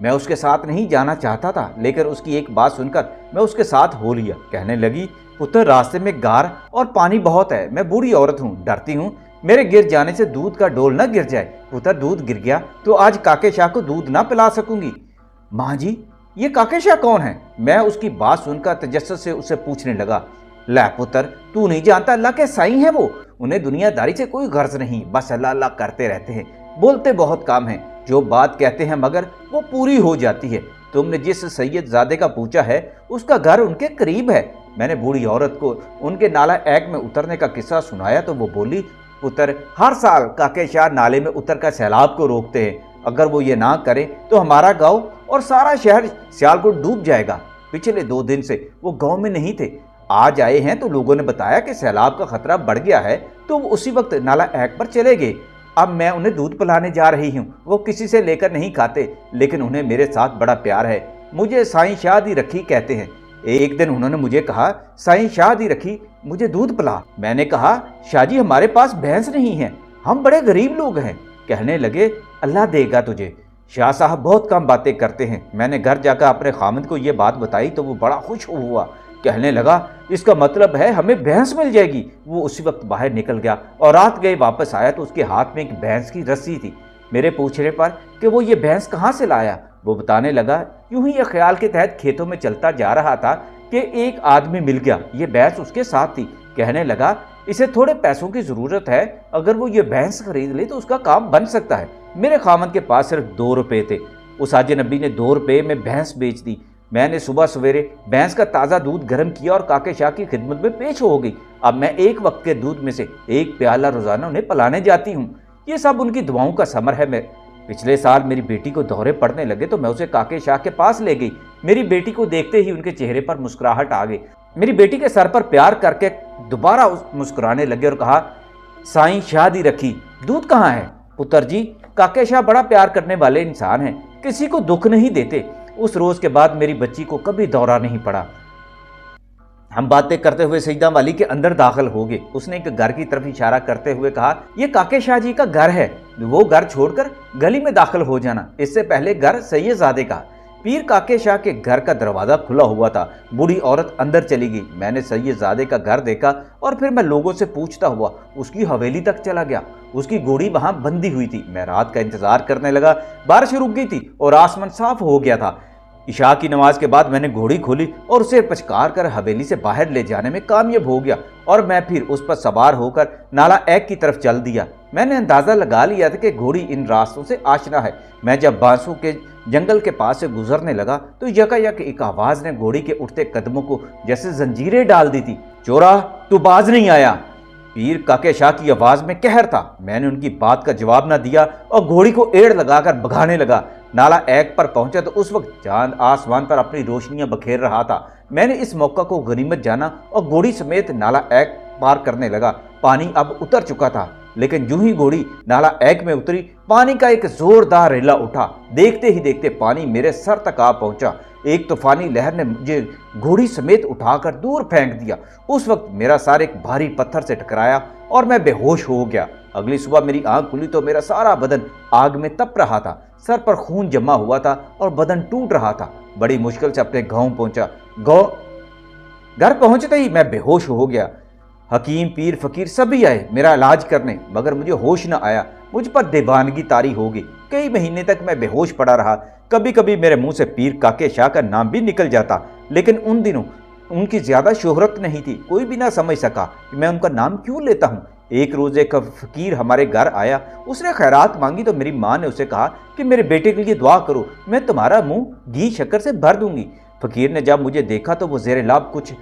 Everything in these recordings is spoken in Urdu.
میں اس کے ساتھ نہیں جانا چاہتا تھا، لیکن اس کی ایک بات سن کر میں اس کے ساتھ ہو لیا۔ کہنے لگی، پتر راستے میں گار اور پانی بہت ہے، میں بوڑھی عورت ہوں، ڈرتی ہوں میرے گر جانے سے دودھ کا ڈول نہ گر جائے۔ پتر دودھ گر گیا تو آج کاکے شاہ کو دودھ نہ پلا سکوں گی۔ ماں جی یہ کاکے شاہ کون ہے؟ میں اس کی بات سن کر تجسس سے اسے پوچھنے لگا۔ لے پتر تو نہیں جانتا، اللہ کے سائیں ہیں وہ، انہیں دنیا داری سے کوئی غرض نہیں، بس اللہ اللہ کرتے رہتے ہیں، بولتے بہت کام ہیں، جو بات کہتے ہیں مگر وہ پوری ہو جاتی ہے۔ تم نے جس سید زادے کا پوچھا ہے اس کا گھر ان کے قریب ہے۔ میں نے بوڑھی عورت کو ان کے نالہ ایک میں اترنے کا قصہ سنایا تو وہ بولی، پتر ہر سال کاکے شاہ نالے میں اتر کر سیلاب کو روکتے ہیں، اگر وہ یہ نہ کریں تو ہمارا گاؤں اور سارا شہر سیالکوٹ ڈوب جائے گا۔ پچھلے 2 دن سے وہ گاؤں میں نہیں تھے، آج آئے ہیں تو لوگوں نے بتایا کہ سیلاب کا خطرہ بڑھ گیا ہے تو وہ اسی وقت نالہ ایک پر چلے گئے۔ اب میں انہیں دودھ پلانے جا رہی ہوں، وہ کسی سے لے کر نہیں کھاتے، لیکن انہیں میرے ساتھ بڑا پیار ہے، مجھے سائیں شاہ دی رکھی کہتے ہیں۔ ایک دن انہوں نے مجھے کہا، سائیں شاہ دی رکھی مجھے دودھ پلا۔ میں نے کہا، شاہ جی ہمارے پاس بھینس نہیں ہے، ہم بڑے غریب لوگ ہیں۔ کہنے لگے، اللہ دے گا تجھے، شاہ صاحب بہت کم باتیں کرتے ہیں۔ میں نے گھر جا کر اپنے خامند کو یہ بات بتائی تو وہ بڑا خوش ہوا، کہنے لگا، اس کا مطلب ہے ہمیں بھینس مل جائے گی۔ وہ اسی وقت باہر نکل گیا اور رات گئے واپس آیا تو اس کے ہاتھ میں ایک بھینس کی رسی تھی۔ میرے پوچھنے پر کہ وہ یہ بھینس کہاں سے لایا، وہ بتانے لگا، یوں ہی یہ خیال کے تحت کھیتوں میں چلتا جا رہا تھا کہ ایک آدمی مل گیا، یہ بھینس اس کے ساتھ تھی۔ کہنے لگا، اسے تھوڑے پیسوں کی ضرورت ہے، اگر وہ یہ بھینس خرید لے تو اس کا کام بن سکتا ہے۔ میرے خامند کے پاس صرف 2 روپے تھے، اس اجنبی نے 2 روپے میں بھینس بیچ دی۔ میں نے صبح سویرے بھینس کا تازہ دودھ گرم کیا اور کاکے شاہ کی خدمت میں پیش ہو گئی۔ اب میں ایک وقت کے دودھ میں سے 1 پیالہ روزانہ انہیں پلانے جاتی ہوں۔ یہ سب ان کی دعاؤں کا ثمر ہے۔ پچھلے سال میری بیٹی کو دورے پڑنے لگے تو میں اسے کاکے شاہ کے پاس لے گئی۔ میری بیٹی کو دیکھتے ہی ان کے چہرے پر مسکراہٹ آ گئی۔ میری بیٹی کے سر پر پیار کر کے دوبارہ مسکرانے لگے اور کہا، سائیں شاہ دی رکھی دودھ کہاں ہے؟ پتر جی کاکے شاہ بڑا پیار کرنے والے انسان ہیں، کسی کو دکھ نہیں دیتے۔ اس روز کے بعد میری بچی کو کبھی دورہ نہیں پڑا۔ ہم باتیں کرتے ہوئے سیدہ والی کے اندر داخل ہو گئے۔ اس نے ایک گھر کی طرف اشارہ کرتے ہوئے کہا، یہ کاکے شاہ جی کا گھر ہے، وہ گھر چھوڑ کر گلی میں داخل ہو جانا، اس سے پہلے گھر سید زادے کا۔ پیر کاکے شاہ کے گھر کا دروازہ کھلا ہوا تھا۔ بوڑھی عورت اندر چلی گئی۔ میں نے سید زادے کا گھر دیکھا اور پھر میں لوگوں سے پوچھتا ہوا اس کی حویلی تک چلا گیا۔ اس کی گھوڑی وہاں بندھی ہوئی تھی۔ میں رات کا انتظار کرنے لگا۔ بارش رک گئی تھی اور آسمان صاف ہو گیا تھا۔ عشاء کی نماز کے بعد میں نے گھوڑی کھولی اور اسے پچکار کر حویلی سے باہر لے جانے میں کامیاب ہو گیا اور میں پھر اس پر سوار ہو کر نالہ ایک کی طرف چل دیا۔ میں نے اندازہ لگا لیا تھا کہ گھوڑی ان راستوں سے آشنا ہے۔ میں جب بانسوں کے جنگل کے پاس سے گزرنے لگا تو یکایک ایک آواز نے گھوڑی کے اٹھتے قدموں کو جیسے زنجیریں ڈال دی تھی۔ چورا تو باز نہیں آیا؟ پیر کاکے شاہ کی آواز میں قہر تھا۔ میں نے ان کی بات کا جواب نہ دیا اور گھوڑی کو ایڑ لگا کر بھگانے لگا۔ نالہ ایک پر پہنچا تو اس وقت چاند آسمان پر اپنی روشنیاں بکھیر رہا تھا۔ میں نے اس موقع کو غنیمت جانا اور گھوڑی سمیت نالہ ایک پار کرنے لگا۔ پانی اب اتر چکا تھا، لیکن جو ہی گھوڑی نالہ ایک میں اتری، پانی کا ایک زوردار ریلا اٹھا۔ دیکھتے ہی دیکھتے پانی میرے سر تک آ پہنچا۔ ایک طوفانی لہر نے مجھے گھوڑی سمیت اٹھا کر دور پھینک دیا۔ اس وقت میرا سر ایک بھاری پتھر سے ٹکرایا اور میں بے ہوش ہو گیا۔ اگلی صبح میری آنکھ کھلی تو میرا سارا بدن آگ میں تپ رہا تھا، سر پر خون جمع ہوا تھا اور بدن ٹوٹ رہا تھا۔ بڑی مشکل سے اپنے گاؤں پہنچا۔ گھر پہنچتے ہی میں بے ہوش ہو گیا۔ حکیم، پیر، فقیر سبھی آئے میرا علاج کرنے، مگر مجھے ہوش نہ آیا۔ مجھ پر دیوانگی طاری ہو گئی۔ کئی مہینے تک میں بے ہوش پڑا رہا۔ کبھی کبھی میرے منہ سے پیر کاکے شاہ کا نام بھی نکل جاتا، لیکن ان دنوں ان کی زیادہ شہرت نہیں تھی، کوئی بھی نہ سمجھ سکا کہ میں ان کا نام کیوں لیتا ہوں۔ ایک روز ایک فقیر ہمارے گھر آیا، اس نے خیرات مانگی تو میری ماں نے اسے کہا کہ میرے بیٹے کے لیے دعا کرو، میں تمہارا منہ گھی شکر سے بھر دوں گی۔ فقیر نے جب مجھے دیکھا تو وہ زیر لب کچھ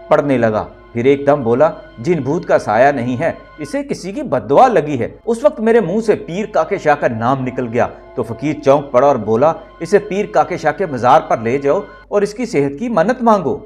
پڑھنے لگا، پھر ایک دم بولا، جن بھوت کا سایہ نہیں ہے، اسے کسی کی بد دعا لگی ہے۔ اس وقت میرے منہ سے پیر کاکے شاہ کا نام نکل گیا تو فقیر چونک پڑا اور بولا، اسے پیر کاکے شاہ کے مزار پر لے جاؤ اور اس کی صحت کی منت مانگو۔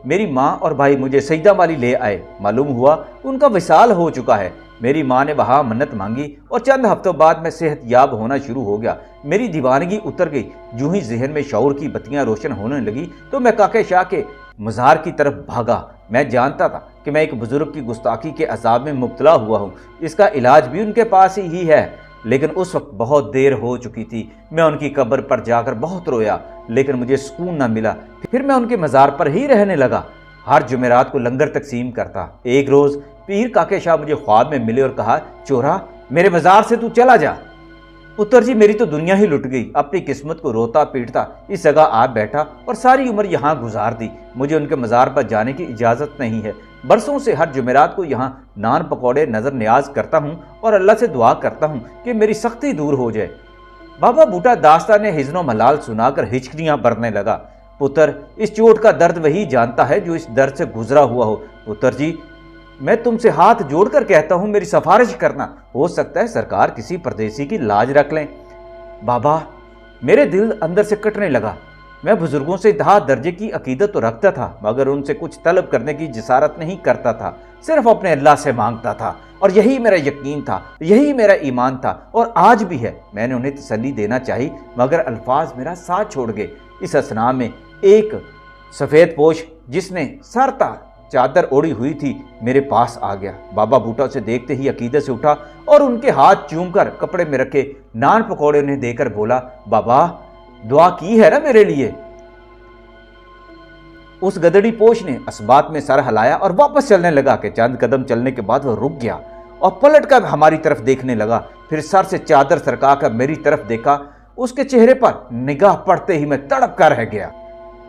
میری ماں اور بھائی مجھے سیدہ والی لے آئے۔ معلوم ہوا ان کا وصال ہو چکا ہے۔ میری ماں نے وہاں منت مانگی اور چند ہفتوں بعد میں صحت یاب ہونا شروع ہو گیا۔ میری دیوانگی اتر گئی۔ جو ہی ذہن میں شعور کی بتیاں روشن ہونے لگی تو میں کاکے شاہ کے مزار کی طرف بھاگا۔ میں جانتا تھا کہ میں ایک بزرگ کی گستاخی کے عذاب میں مبتلا ہوا ہوں، اس کا علاج بھی ان کے پاس ہی ہے۔ لیکن اس وقت بہت دیر ہو چکی تھی۔ میں ان کی قبر پر جا کر بہت رویا، لیکن مجھے سکون نہ ملا۔ پھر میں ان کے مزار پر ہی رہنے لگا، ہر جمعرات کو لنگر تقسیم کرتا۔ ایک روز پیر کاکے شاہ مجھے خواب میں ملے اور کہا، چورا میرے مزار سے تو چلا جا۔ پتر جی میری تو دنیا ہی لٹ گئی، اپنی قسمت کو روتا پیٹتا اس جگہ آ بیٹھا اور ساری عمر یہاں گزار دی۔ مجھے ان کے مزار پر جانے کی اجازت نہیں ہے۔ برسوں سے ہر جمعرات کو یہاں نان پکوڑے نظر نیاز کرتا ہوں اور اللہ سے دعا کرتا ہوں کہ میری سختی دور ہو جائے۔ بابا بوٹا داستان حزن و ملال سنا کر ہچکیاں بھرنے لگا۔ پتر اس چوٹ کا درد وہی جانتا ہے جو اس درد سے گزرا ہوا ہو۔ پتر جی میں تم سے ہاتھ جوڑ کر کہتا ہوں، میری سفارش کرنا، ہو سکتا ہے سرکار کسی پردیسی کی لاج رکھ لیں۔ بابا میرے دل اندر سے کٹنے لگا۔ میں بزرگوں سے انتہا درجے کی عقیدت تو رکھتا تھا، مگر ان سے کچھ طلب کرنے کی جسارت نہیں کرتا تھا، صرف اپنے اللہ سے مانگتا تھا، اور یہی میرا یقین تھا، یہی میرا ایمان تھا، اور آج بھی ہے۔ میں نے انہیں تسلی دینا چاہی، مگر الفاظ میرا ساتھ چھوڑ گئے۔ اس اثناء میں ایک سفید پوش جس نے سر تا چادر اوڑی ہوئی تھی میرے پاس آ گیا۔ بابا بوٹا اسے دیکھتے ہی عقیدت سے اٹھا اور ان کے ہاتھ چوم کر کپڑے میں رکھے نان پکوڑے انہیں دے کر بولا، بابا دعا کی ہے نا میرے لیے؟ اس گدڑی پوش نے اسبات میں سر ہلایا اور واپس چلنے لگا کہ چند قدم چلنے کے بعد وہ رک گیا اور پلٹ کر ہماری طرف دیکھنے لگا، پھر سر سے چادر سرکا کر میری طرف دیکھا۔ اس کے چہرے پر نگاہ پڑتے ہی میں تڑپ کر رہ گیا۔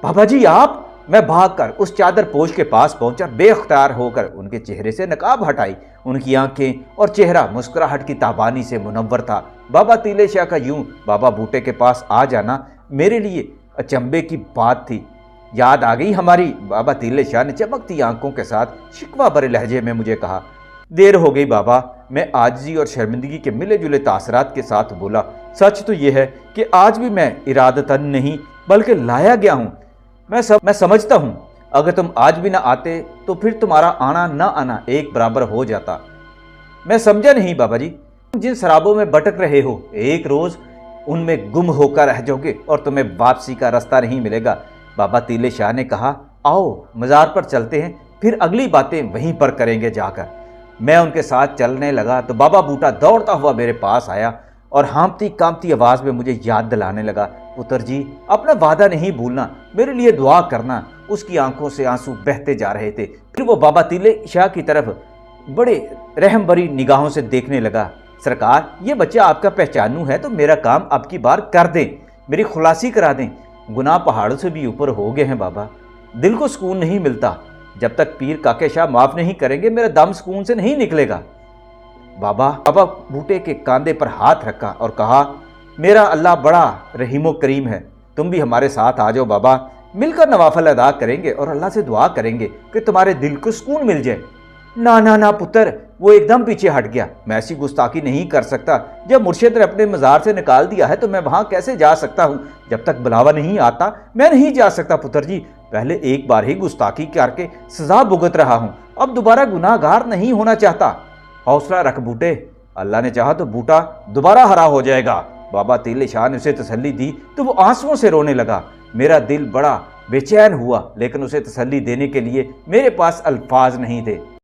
بابا جی آپ؟ میں بھاگ کر اس چادر پوش کے پاس پہنچا، بے اختیار ہو کر ان کے چہرے سے نقاب ہٹائی۔ ان کی آنکھیں اور چہرہ مسکراہٹ کی تابانی سے منور تھا۔ بابا تیلے شاہ کا یوں بابا بوٹے کے پاس آ جانا میرے لیے اچنبے کی بات تھی۔ یاد آ گئی ہماری؟ بابا تیلے شاہ نے چمکتی آنکھوں کے ساتھ شکوہ برے لہجے میں مجھے کہا۔ دیر ہو گئی بابا، میں عاجزی اور شرمندگی کے ملے جلے تاثرات کے ساتھ بولا۔ سچ تو یہ ہے کہ آج بھی میں ارادتاً نہیں بلکہ لایا گیا ہوں۔ میں سمجھتا ہوں اگر تم آج بھی نہ آتے تو پھر تمہارا آنا نہ آنا ایک برابر ہو جاتا۔ میں سمجھا نہیں بابا جی، جن سرابوں میں بھٹک رہے ہو ایک روز ان میں گم ہو کر رہ جاؤ گے اور تمہیں واپسی کا راستہ نہیں ملے گا۔ بابا تیلے شاہ نے کہا، آؤ مزار پر چلتے ہیں، پھر اگلی باتیں وہیں پر کریں گے جا کر۔ میں ان کے ساتھ چلنے لگا تو بابا بوٹا دوڑتا ہوا میرے پاس آیا اور ہانپتی کانپتی آواز میں مجھے یاد دلانے لگا، پتر جی اپنا وعدہ نہیں بھولنا، میرے لیے دعا کرنا۔ اس کی آنکھوں سے آنسو بہتے جا رہے تھے۔ پھر وہ بابا تیلے شاہ کی طرف بڑے رحم بری نگاہوں سے دیکھنے لگا۔ سرکار یہ بچہ آپ کا پہچانو ہے تو میرا کام اب کی بار کر دیں، میری خلاصی کرا دیں۔ گناہ پہاڑوں سے بھی اوپر ہو گئے ہیں بابا، دل کو سکون نہیں ملتا، جب تک پیر کاکے شاہ معاف نہیں کریں گے میرا دم سکون سے نہیں نکلے گا۔ بابا بوٹے کے کاندھے پر ہاتھ رکھا اور کہا، میرا اللہ بڑا رحیم و کریم ہے، تم بھی ہمارے ساتھ آ جاؤ بابا، مل کر نوافل ادا کریں گے اور اللہ سے دعا کریں گے کہ تمہارے دل کو سکون مل جائے۔ نہ پتر، وہ ایک دم پیچھے ہٹ گیا۔ میں ایسی گستاخی نہیں کر سکتا، جب مرشد نے اپنے مزار سے نکال دیا ہے تو میں وہاں کیسے جا سکتا ہوں؟ جب تک بلاوا نہیں آتا میں نہیں جا سکتا پتر جی، پہلے ایک بار ہی گستاخی کر کے سزا بھگت رہا ہوں، اب دوبارہ گناہ گار نہیں ہونا چاہتا۔ حوصلہ رکھ بوٹے، اللہ نے چاہا تو بوٹا دوبارہ ہرا ہو جائے گا۔ بابا تیلے شاہ نے اسے تسلی دی تو وہ آنسوؤں سے رونے لگا۔ میرا دل بڑا بے چین ہوا، لیکن اسے تسلی دینے کے لیے میرے پاس الفاظ نہیں تھے۔